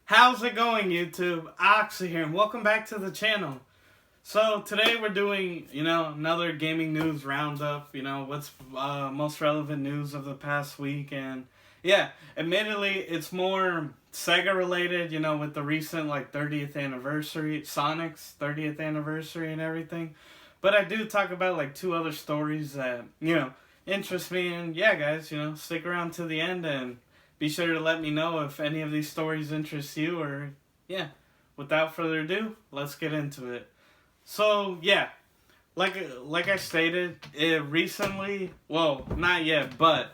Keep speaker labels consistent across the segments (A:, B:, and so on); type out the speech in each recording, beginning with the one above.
A: How's it going, YouTube? Oxy here, and welcome back to the channel. So today we're doing, another gaming news roundup. What's most relevant news of the past week, and yeah, admittedly it's more Sega related. With the recent 30th anniversary, Sonic's 30th anniversary, and everything. But I do talk about two other stories that interest me, and yeah, guys, stick around to the end and be sure to let me know if any of these stories interest you, or yeah. Without further ado, let's get into it. So yeah, like I stated, it recently, well, not yet, but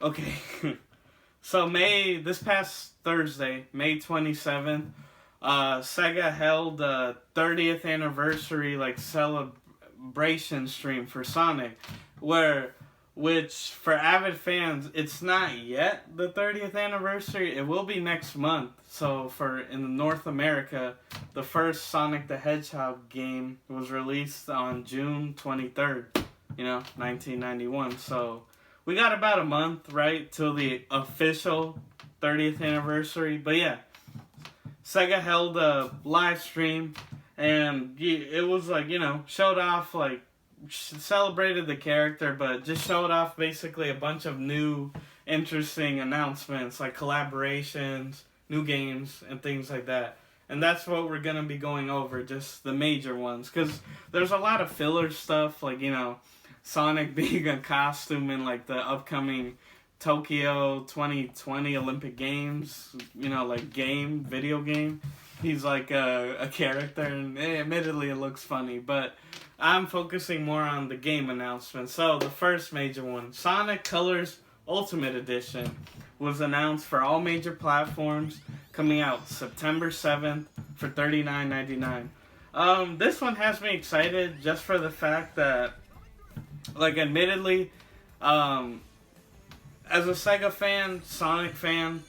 A: okay. So this past Thursday, May 27th, Sega held a 30th anniversary celebration stream for Sonic, which for avid fans, it's not yet the 30th anniversary. It will be next month. So in North America, the first Sonic the Hedgehog game was released on June 23rd, 1991. So we got about a month, right, till the official 30th anniversary. But yeah, Sega held a live stream, and it was showed off celebrated the character, but just showed off basically a bunch of new interesting announcements, like collaborations, new games, and things like that. And that's what we're going to be going over, just the major ones, because there's a lot of filler stuff, Sonic being a costume in the upcoming Tokyo 2020 Olympic Games, video game. He's a character, and admittedly it looks funny, but I'm focusing more on the game announcement. So the first major one, Sonic Colors Ultimate Edition, was announced for all major platforms, coming out September 7th for $39.99. This one has me excited just for the fact that, admittedly, as a Sega fan, Sonic fan,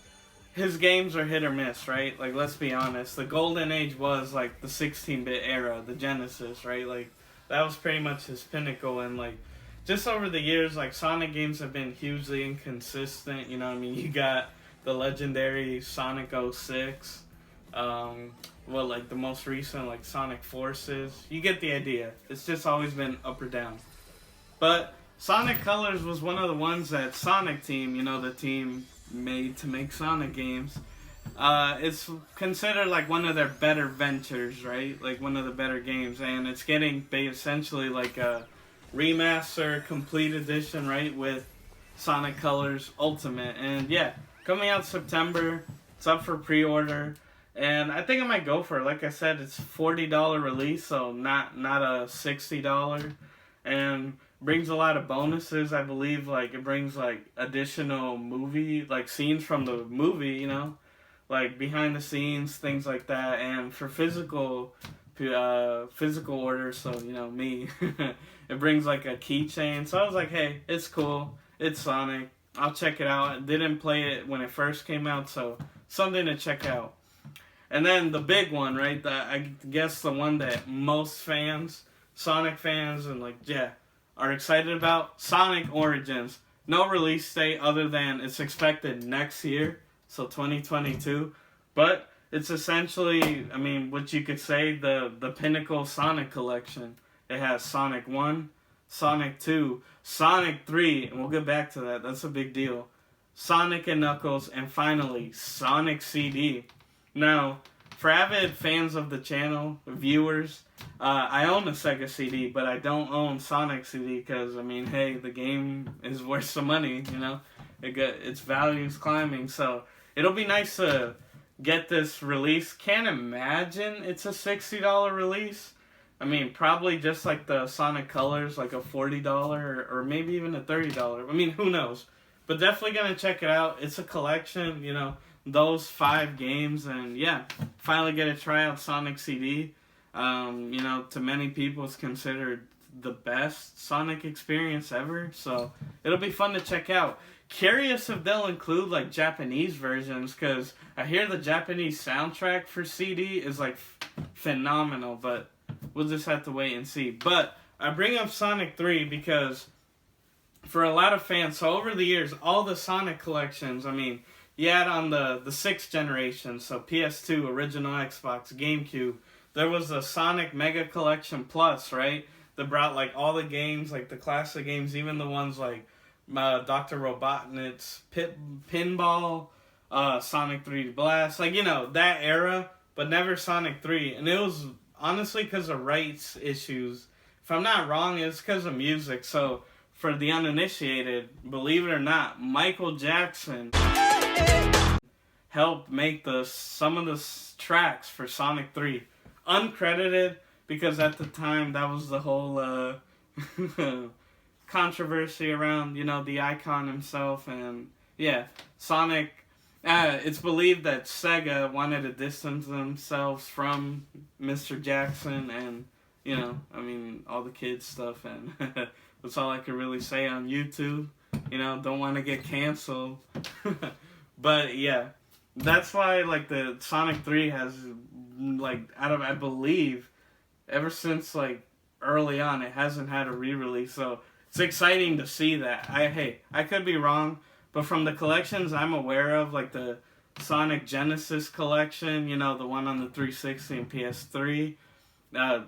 A: his games are hit or miss, right? Let's be honest. The golden age was the 16-bit era, the Genesis, right? That was pretty much his pinnacle, and just over the years, Sonic games have been hugely inconsistent. You got the legendary Sonic 06, the most recent Sonic Forces. You get the idea. It's just always been up or down. But Sonic Colors was one of the ones that Sonic Team, the team made to make Sonic games, it's considered one of their better ventures, right? One of the better games, and it's getting essentially a remaster complete edition, right, with Sonic Colors Ultimate. And yeah, coming out September. It's up for pre-order, and I think I might go for it. Like I said, it's $40 release, so not a $60, and brings a lot of bonuses. I believe it brings additional movie scenes from the movie, behind the scenes, things like that. And for physical orders, so me, it brings a keychain. So I was hey, it's cool, it's Sonic, I'll check it out. I didn't play it when it first came out, so something to check out. And then the big one, right, I guess the one that most fans, Sonic fans, and are excited about, Sonic Origins. No release date other than it's expected next year, so 2022. But it's essentially, what you could say, the pinnacle Sonic collection. It has Sonic 1, Sonic 2, Sonic 3, and we'll get back to that. That's a big deal. Sonic and Knuckles, and finally, Sonic CD. Now, for avid fans of the channel, viewers, I own a Sega CD, but I don't own Sonic CD because, hey, the game is worth some money, its value's climbing, so it'll be nice to get this release. Can't imagine it's a $60 release. Probably just the Sonic Colors, a $40 or maybe even a $30. Who knows? But definitely gonna check it out. It's a collection, those 5 games, and yeah, finally get to try out Sonic CD. To many people it's considered the best Sonic experience ever, so it'll be fun to check out. Curious if they'll include Japanese versions, because I hear the Japanese soundtrack for CD is phenomenal, but we'll just have to wait and see. But I bring up Sonic 3 because for a lot of fans, so over the years, all the Sonic collections, you had on the 6th generation, so PS2, original Xbox, GameCube, there was a Sonic Mega Collection Plus, right? That brought like all the games, like the classic games, even the ones like Dr. Robotnik's Pinball, Sonic 3 Blast, like, you know, that era, but never Sonic 3. And it was honestly because of rights issues. If I'm not wrong, it's because of music. So for the uninitiated, believe it or not, Michael Jackson helped make some of the tracks for Sonic 3. Uncredited, because at the time that was the whole controversy around, you know, the icon himself. And yeah, Sonic, it's believed that Sega wanted to distance themselves from Mr. Jackson and, you know, I mean, all the kids stuff, and that's all I could really say on YouTube. You know, don't want to get canceled. But yeah, that's why, like, the Sonic 3 has, like, I believe, ever since, like, early on, it hasn't had a re-release. So it's exciting to see that. I could be wrong, but from the collections I'm aware of, like the Sonic Genesis collection, you know, the one on the 360 and PS3,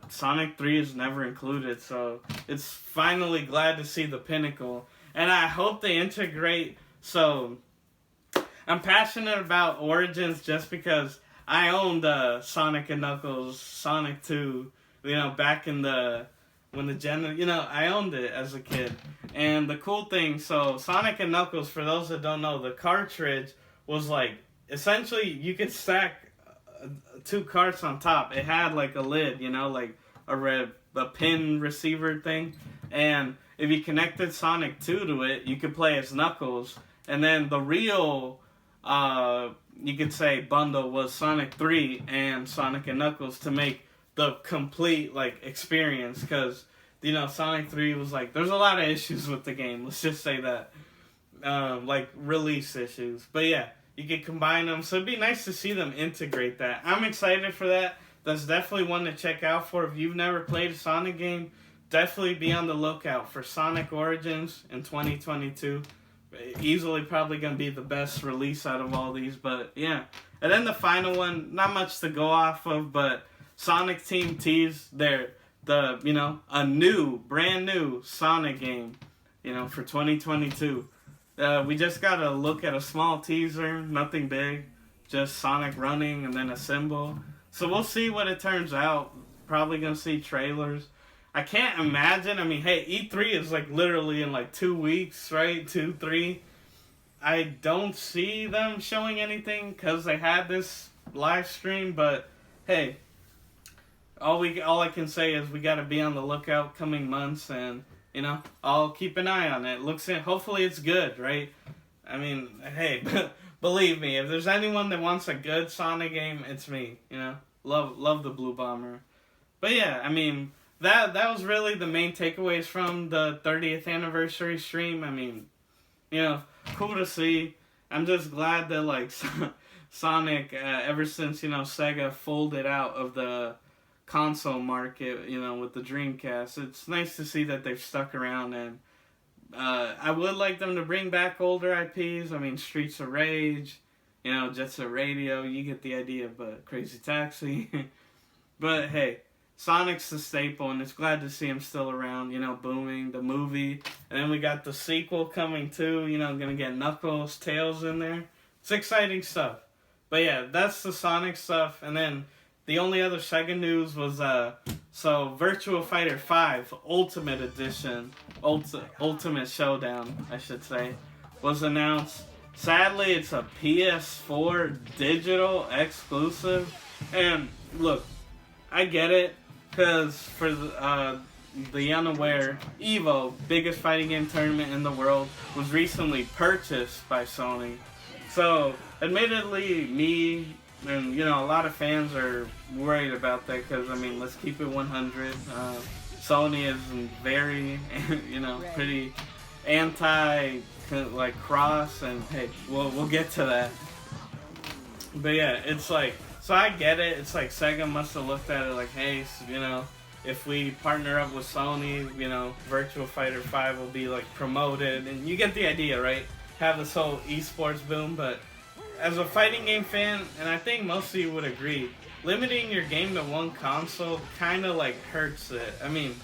A: Sonic 3 is never included. So it's finally glad to see the pinnacle. And I hope they integrate. So I'm passionate about Origins just because I owned Sonic and Knuckles, Sonic 2, you know, back in you know, I owned it as a kid. And the cool thing, so Sonic and Knuckles, for those that don't know, the cartridge was like, essentially you could stack 2 carts on top. It had like a lid, you know, like a pin receiver thing. And if you connected Sonic 2 to it, you could play as Knuckles. And then the real, you could say, bundle was Sonic 3 and Sonic and Knuckles to make the complete, like, experience. Because, you know, Sonic 3 was like, there's a lot of issues with the game. Let's just say that. Like, release issues. But yeah, you could combine them. So it'd be nice to see them integrate that. I'm excited for that. That's definitely one to check out for. If you've never played a Sonic game, definitely be on the lookout for Sonic Origins in 2022. Easily probably going to be the best release out of all these. But yeah. And then the final one, not much to go off of, but Sonic Team teased you know, a brand new Sonic game, you know, for 2022. We just got to look at a small teaser, nothing big, just Sonic running and then a symbol. So we'll see what it turns out. Probably going to see trailers. I can't imagine. I mean, hey, E3 is like literally in like 2 weeks, right? 2, 3. I don't see them showing anything because they had this live stream, but hey, all I can say is we got to be on the lookout coming months, and you know, I'll keep an eye on it. Hopefully it's good, right? I mean, hey, believe me, if there's anyone that wants a good Sonic game, it's me. You know, love the Blue Bomber. But yeah, I mean, that was really the main takeaways from the 30th anniversary stream. I mean, you know, cool to see. I'm just glad that, like, Sonic, ever since, you know, Sega folded out of the console market, you know, with the Dreamcast, it's nice to see that they've stuck around. And I would like them to bring back older IPs. I mean, Streets of Rage, you know, Jet Set Radio, you get the idea, but Crazy Taxi. But hey, Sonic's the staple, and it's glad to see him still around, you know, booming, the movie. And then we got the sequel coming too, you know, gonna get Knuckles, Tails in there. It's exciting stuff. But yeah, that's the Sonic stuff. And then the only other Sega news was, so Virtua Fighter 5 Ultimate Edition, Ultimate Showdown, I should say, was announced. Sadly, it's a PS4 digital exclusive. And look, I get it, because for the unaware, EVO, biggest fighting game tournament in the world, was recently purchased by Sony. So, admittedly, me and, you know, a lot of fans are worried about that because, I mean, let's keep it 100. Sony is very, you know, pretty anti, like, cross, and hey, we'll get to that. But yeah, it's like, so I get it. It's like Sega must have looked at it like, hey, you know, if we partner up with Sony, you know, Virtua Fighter 5 will be like promoted, and you get the idea, right? Have this whole esports boom. But as a fighting game fan, and I think most of you would agree, limiting your game to one console kind of like hurts it. I mean,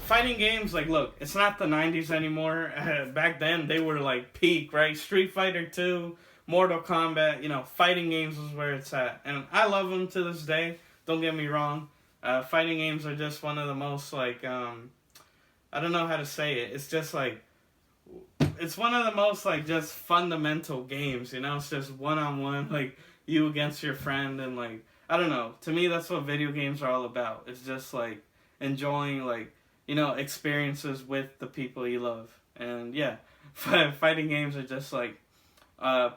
A: fighting games, like, look, it's not the 90s anymore. Back then, they were like peak, right? Street Fighter 2, Mortal Kombat, you know, fighting games is where it's at. And I love them to this day, don't get me wrong. Fighting games are just one of the most, like, I don't know how to say it. It's just like, it's one of the most, like, just fundamental games, you know? It's just one-on-one, like, you against your friend, and, like, I don't know. To me, that's what video games are all about. It's just, like, enjoying, like, you know, experiences with the people you love. And, yeah, fighting games are just, like,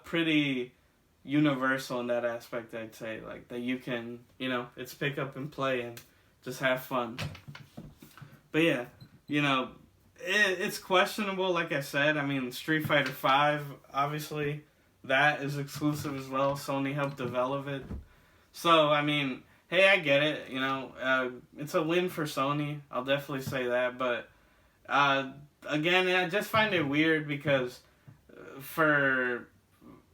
A: pretty universal in that aspect, I'd say. Like, that you can, you know, it's pick up and play and just have fun. But, yeah, you know, it's questionable, like I said. I mean, Street Fighter 5, obviously, that is exclusive as well. Sony helped develop it. So, I mean, hey, I get it, you know. It's a win for Sony. I'll definitely say that. But, again, I just find it weird because for,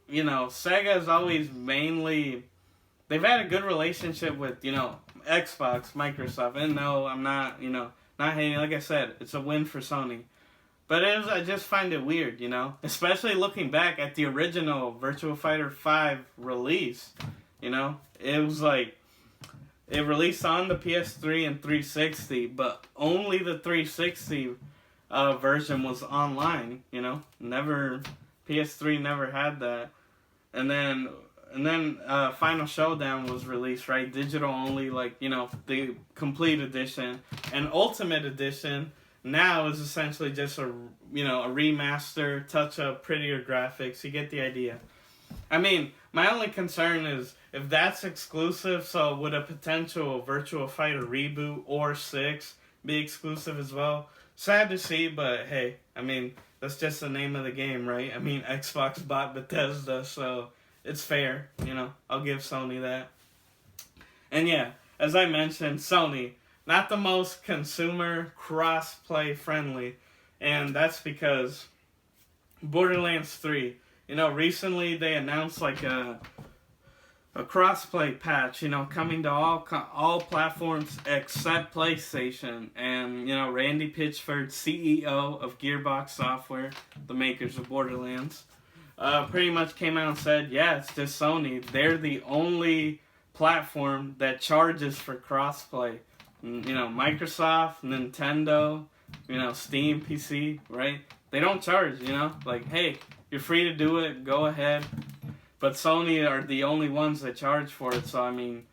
A: you know, Sega is always mainly, they've had a good relationship with, you know, Xbox, Microsoft. And no, I'm not, you know, not hating. Like I said, it's a win for Sony. But I just find it weird, you know? Especially looking back at the original Virtua Fighter 5 release, you know? It was like, it released on the PS3 and 360, but only the 360 version was online, you know? PS3 never had that. And then Final Showdown was released, right? Digital only, like, you know, the complete edition. And Ultimate Edition now is essentially just a, you know, a remaster, touch up, prettier graphics. You get the idea. I mean, my only concern is if that's exclusive, so would a potential Virtua Fighter reboot or 6 be exclusive as well? Sad to see, but hey, I mean, that's just the name of the game, right? I mean, Xbox bought Bethesda, so it's fair, you know. I'll give Sony that. And yeah, as I mentioned, Sony, not the most consumer cross-play friendly, and that's because Borderlands 3, you know, recently they announced like a cross-play patch, you know, coming to all platforms except PlayStation. And, you know, Randy Pitchford, CEO of Gearbox Software, the makers of Borderlands, pretty much came out and said, yeah, it's just Sony. They're the only platform that charges for cross-play. You know, Microsoft, Nintendo, you know, Steam, PC, right? They don't charge, you know? Like, hey, you're free to do it, go ahead. But Sony are the only ones that charge for it, so I mean,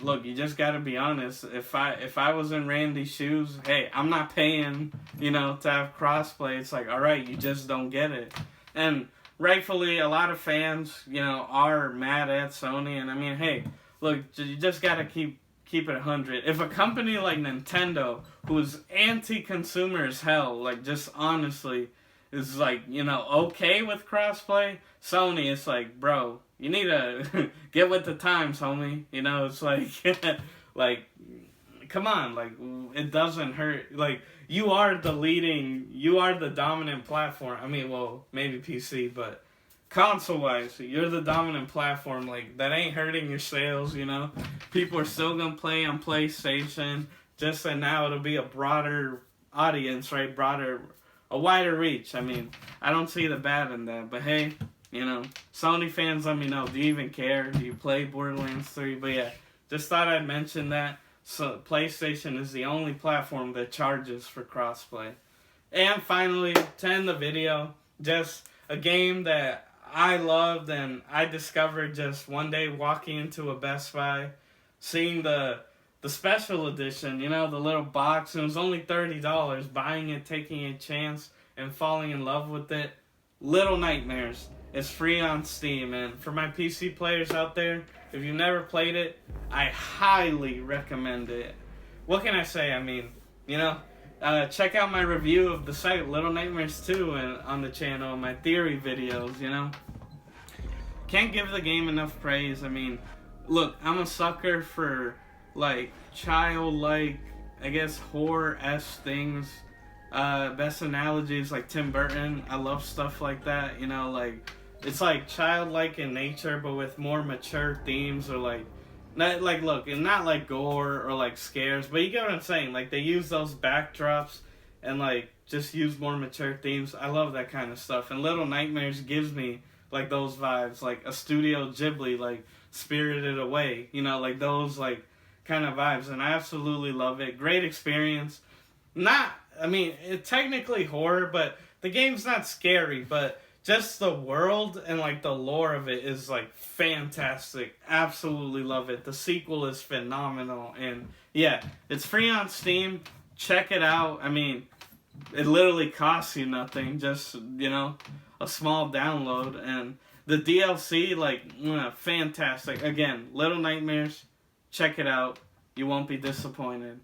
A: look, you just gotta be honest. If I was in Randy's shoes, hey, I'm not paying, you know, to have crossplay. It's like, alright, you just don't get it. And rightfully, a lot of fans, you know, are mad at Sony, and I mean, hey, look, you just gotta keep it 100. If a company like Nintendo, who is anti-consumer as hell, like, just honestly, is like, you know, okay with crossplay, Sony, it's like, bro, you need to get with the times, homie. You know, it's like, like, come on, like, it doesn't hurt. Like, you are the dominant platform. I mean, well, maybe PC, but console-wise, you're the dominant platform. Like, that ain't hurting your sales, you know? People are still gonna play on PlayStation, just that now it'll be a broader audience, right? A wider reach. I mean, I don't see the bad in that, but hey, you know, Sony fans, let me know. Do you even care? Do you play Borderlands 3? But yeah, just thought I'd mention that. So PlayStation is the only platform that charges for crossplay. And finally, to end the video, just a game that I loved and I discovered just one day walking into a Best Buy, seeing the special edition, you know, the little box, and it was only $30, buying it, taking a chance, and falling in love with it. Little Nightmares. It's free on Steam, and for my PC players out there, if you've never played it, I highly recommend it. What can I say? I mean, you know, check out my review of the site, Little Nightmares 2, and on the channel, my theory videos, you know. Can't give the game enough praise. I mean, look, I'm a sucker for, like, childlike, I guess, horror-esque things. Best analogy is like Tim Burton. I love stuff like that, you know, like it's like childlike in nature, but with more mature themes, or like, not like, look, and not like gore or like scares, but you get what I'm saying. Like they use those backdrops and like just use more mature themes. I love that kind of stuff. And Little Nightmares gives me like those vibes, like a Studio Ghibli, like Spirited Away, you know, like those like kind of vibes. And I absolutely love it. Great experience. Not, I mean, it's technically horror, but the game's not scary, but just the world and like the lore of it is like fantastic. Absolutely love it. The sequel is phenomenal, and yeah, it's free on Steam. Check it out. I mean, it literally costs you nothing, just, you know, a small download, and the DLC, like, fantastic. Again, Little Nightmares, check it out. You won't be disappointed.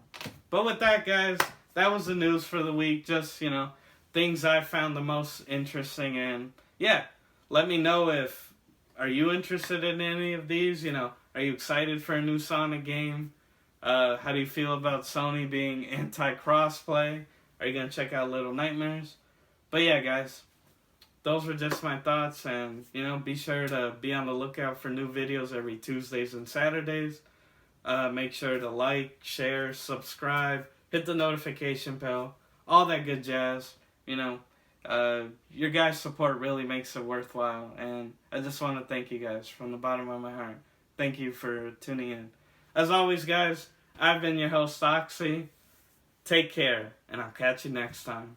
A: But with that, guys, that was the news for the week. Just, you know, things I found the most interesting. And yeah, let me know if, are you interested in any of these? You know, are you excited for a new Sonic game? How do you feel about Sony being anti-crossplay? Are you going to check out Little Nightmares? But yeah, guys, those were just my thoughts. And, you know, be sure to be on the lookout for new videos every Tuesdays and Saturdays. Make sure to like, share, subscribe, hit the notification bell, all that good jazz. You know, your guys' support really makes it worthwhile, and I just want to thank you guys from the bottom of my heart. Thank you for tuning in. As always, guys, I've been your host, Oxy. Take care, and I'll catch you next time.